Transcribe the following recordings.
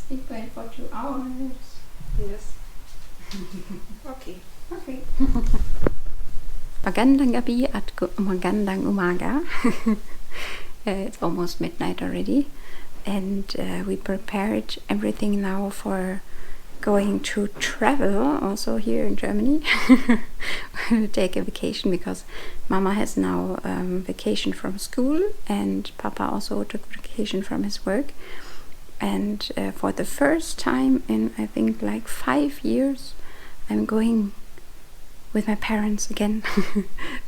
Sleepwell for 2 hours. Yes. Okay. Okay. Magandang gabi at magandang umaga. It's almost midnight already, and we prepared everything now for going to travel also here in Germany. We'll take a vacation because Mama has now vacation from school and Papa also took vacation from his work, and for the first time in I think like 5 years I'm going with my parents again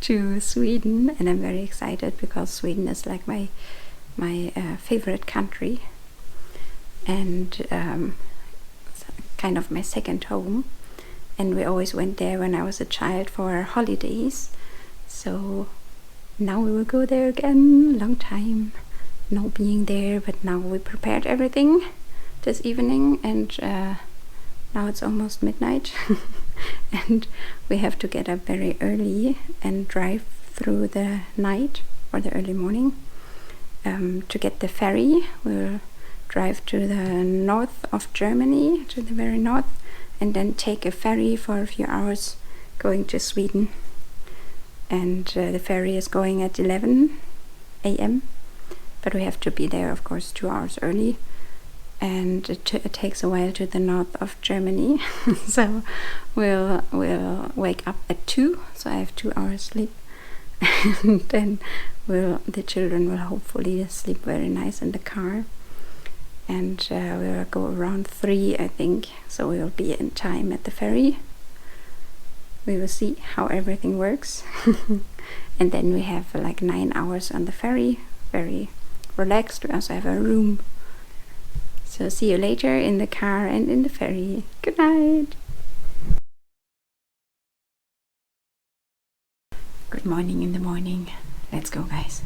to Sweden, and I'm very excited because Sweden is like my favorite country, and kind of my second home, and we always went there when I was a child for our holidays. So now we will go there again. Long time not being there, but now we prepared everything this evening, and now it's almost midnight and we have to get up very early and drive through the night or the early morning to get the ferry. We'll drive to the north of Germany, to the very north, and then take a ferry for a few hours going to Sweden. And the ferry is going at 11 a.m. but we have to be there of course 2 hours early, and it takes a while to the north of Germany. So we'll wake up at 2, so I have 2 hours sleep and then the children will hopefully sleep very nice in the car, and we'll go around 3 I think, so we'll be in time at the ferry. We will see how everything works. And then we have like 9 hours on the ferry, very relaxed. We also have a room. So see you later in the car and in the ferry. Good night. Good morning in the morning. Let's go, guys.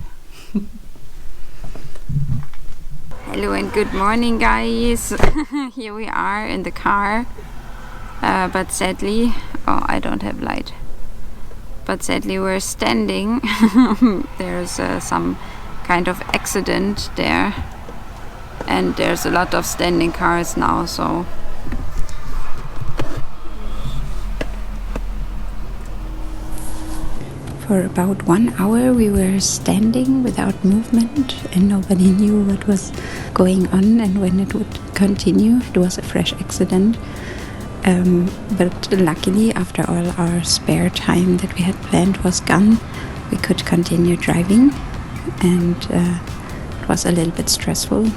Hello and good morning, guys. Here we are in the car, but sadly, I don't have light. But sadly we're standing. There's some kind of accident there, and there's a lot of standing cars now, so for about 1 hour we were standing without movement, and nobody knew what was going on and when it would continue. It was a fresh accident, but luckily after all our spare time that we had planned was gone, we could continue driving, and it was a little bit stressful.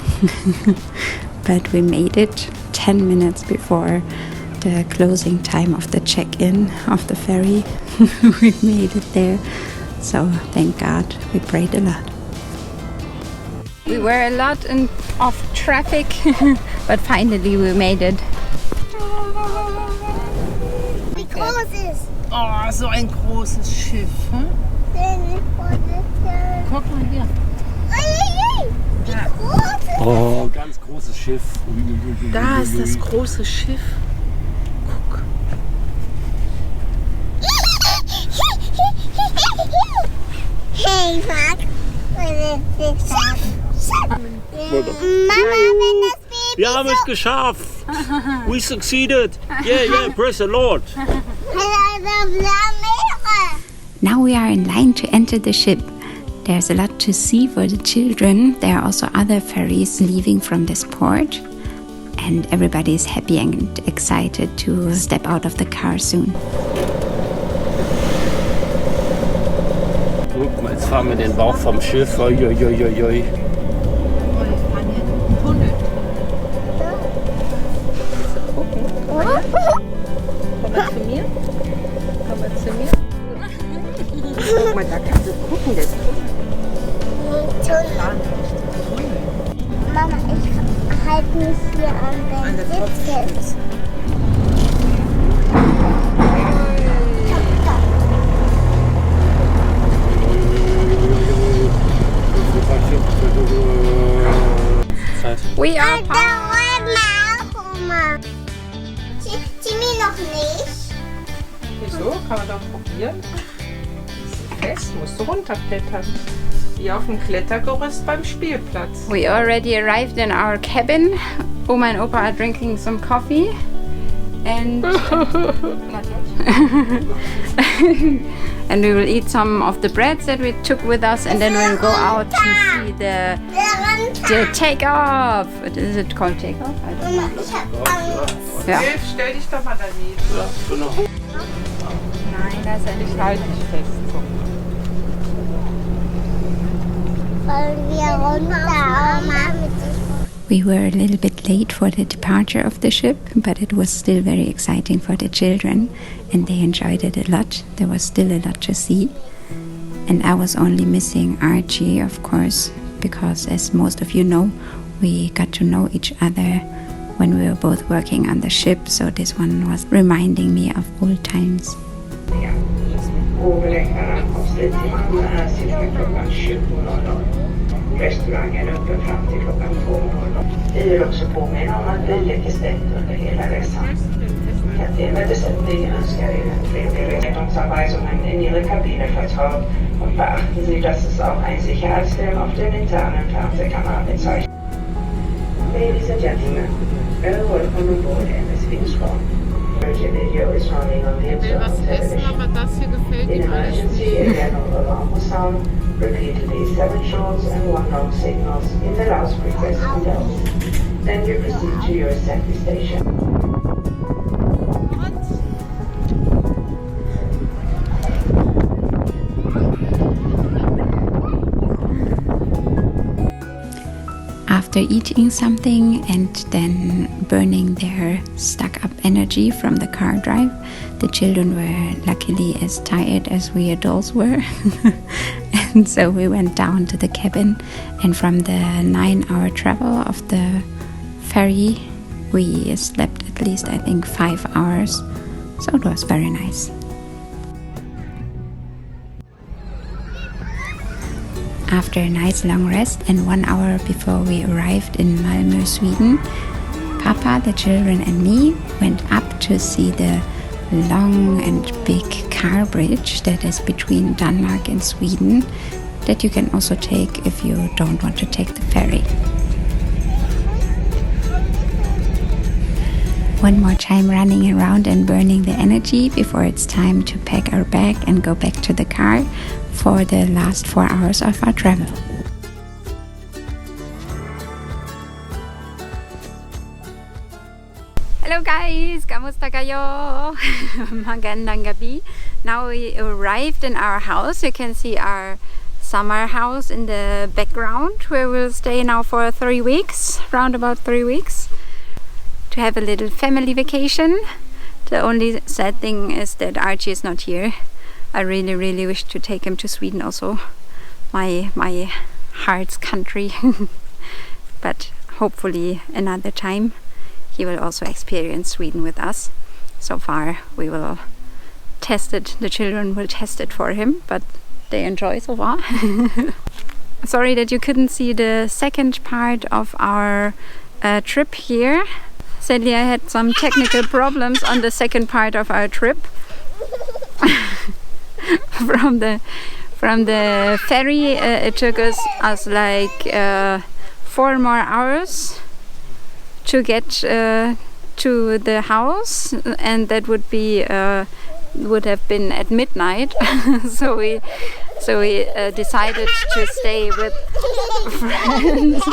But we made it 10 minutes before the closing time of the check-in of the ferry. We made it there, so thank God. We prayed a lot. We were a lot of traffic, but finally we made it. Wie groß ist? Oh, so ein großes Schiff. Hm? Guck mal hier. Wie groß ist? Oh, ganz großes Schiff. Da ist das große Schiff. Guck. Hey, Marc. Mama, wenn das Baby Wir haben es geschafft. We succeeded. Yeah, praise the Lord. Now we are in line to enter the ship. There's a lot to see for the children. There are also other ferries leaving from this port, and everybody is happy and excited to step out of the car soon. Guck mal, jetzt fahren wir den Bauch vom Schiff. Oi. Komm mal zu mir. Guck mal, da kannst du gucken. Das Mama, ich halte mich hier an den Sitz. We are Timmy noch nicht. Wieso? Kann man doch probieren. Ist fest, musst du runterklettern. Wie auf dem Klettergerüst beim Spielplatz. We already arrived in our cabin. Oma and Opa are drinking some coffee and not yet. And we will eat some of the breads that we took with us, and then we'll go out to see the takeoff. What is it called, takeoff? I don't know. Ja. Stell dich doch mal daneben. Nein, da ist Ich halte dich fest. Wollen wir runter, Oma? We were a little bit late for the departure of the ship, but it was still very exciting for the children and they enjoyed it a lot. There was still a lot to see. And I was only missing Archie, of course, because as most of you know, we got to know each other when we were both working on the ship, so this one was reminding me of old times. Restaurangen är öppen fram till klockan 12:00. Vi vill också påminna om att biljett är stängt under hela resan. Kapten med besättningen önskar er en trevlig Rettungsanweisungen in Ihre Kabine vertraut und beachten Sie, dass es auch ein Sicherheitsfilm auf den internen Fernsehkamera bezeichnet. Ladies and gentlemen, welcome on board MS Finspång. Video is running on the observed television. In emergency, a general alarm will sound. Repeatedly 7 shorts and 1 long signals in the loudspeakers and bells. Then you proceed to your assembly station. After eating something and then burning their stuck-up energy from the car drive, the children were luckily as tired as we adults were. And so we went down to the cabin, and from the 9-hour travel of the ferry, we slept at least, I think, 5 hours. So it was very nice. After a nice long rest and 1 hour before we arrived in Malmö, Sweden, Papa, the children and me went up to see the long and big car bridge that is between Denmark and Sweden, that you can also take if you don't want to take the ferry. One more time running around and burning the energy before it's time to pack our bag and go back to the car for the last 4 hours of our travel. Hello guys! Kamusta kayo? Magandang gabi. Now we arrived in our house. You can see our summer house in the background, where we'll stay now for 3 weeks, round about 3 weeks, to have a little family vacation. The only sad thing is that Archie is not here. I really wish to take him to Sweden also, my heart's country. But hopefully another time he will also experience Sweden with us. So far we will test it, the children will test it for him, but they enjoy so far. Sorry that you couldn't see the second part of our trip here. Sadly, I had some technical problems on the second part of our trip. From the ferry, it took us like 4 more hours to get to the house, and that would have been at midnight. so we decided to stay with friends.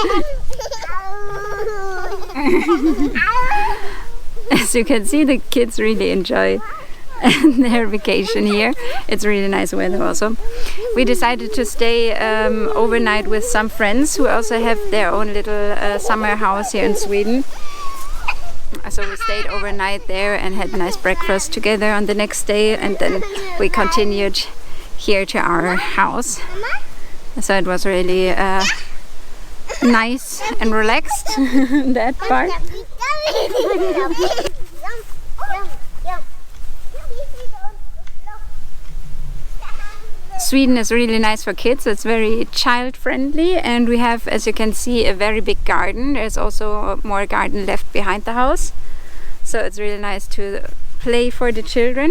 As you can see, the kids really enjoy their vacation here. It's really nice weather also. We decided to stay overnight with some friends who also have their own little summer house here in Sweden. So we stayed overnight there and had a nice breakfast together on the next day, and then we continued here to our house. So it was really nice and relaxed, that part. Sweden is really nice for kids. It's very child friendly, and we have, as you can see, a very big garden. There's also more garden left behind the house, so it's really nice to play for the children.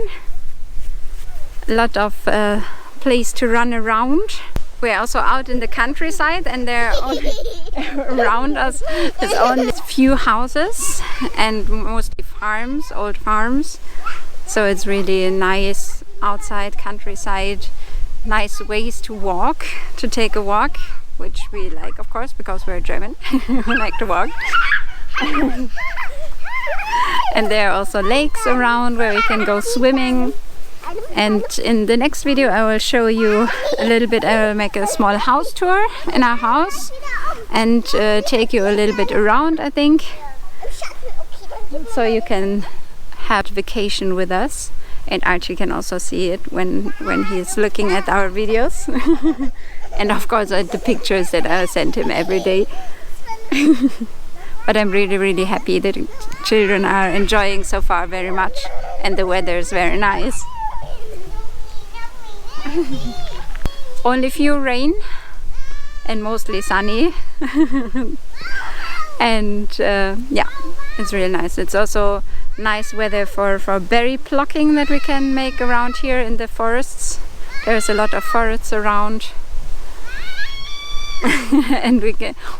A lot of place to run around. we're also out in the countryside, and there are only around us there's only a few houses and mostly farms, old farms. So it's really a nice outside countryside, nice ways to walk, to take a walk, which we like, of course, because we're German. We like to walk. And there are also lakes around where we can go swimming. And in the next video I will show you a little bit. I will make a small house tour in our house and take you a little bit around, I think, so you can have vacation with us, and Archie can also see it when he's looking at our videos. And of course at the pictures that I send him every day. But I'm really happy that children are enjoying so far very much, and the weather is very nice. Only few rain and mostly sunny. And yeah, it's really nice. It's also nice weather for berry plucking that we can make around here in the forests. There's a lot of forests around. And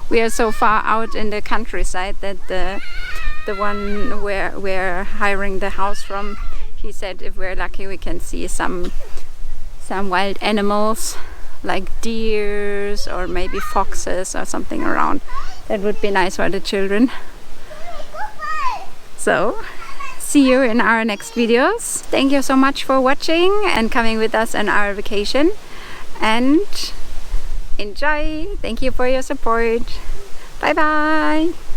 we are so far out in the countryside that the one where we're hiring the house from, he said if we're lucky we can see some wild animals like deers or maybe foxes or something around. That would be nice for the children. So see you in our next videos. Thank you so much for watching and coming with us on our vacation, and enjoy. Thank you for your support. Bye bye.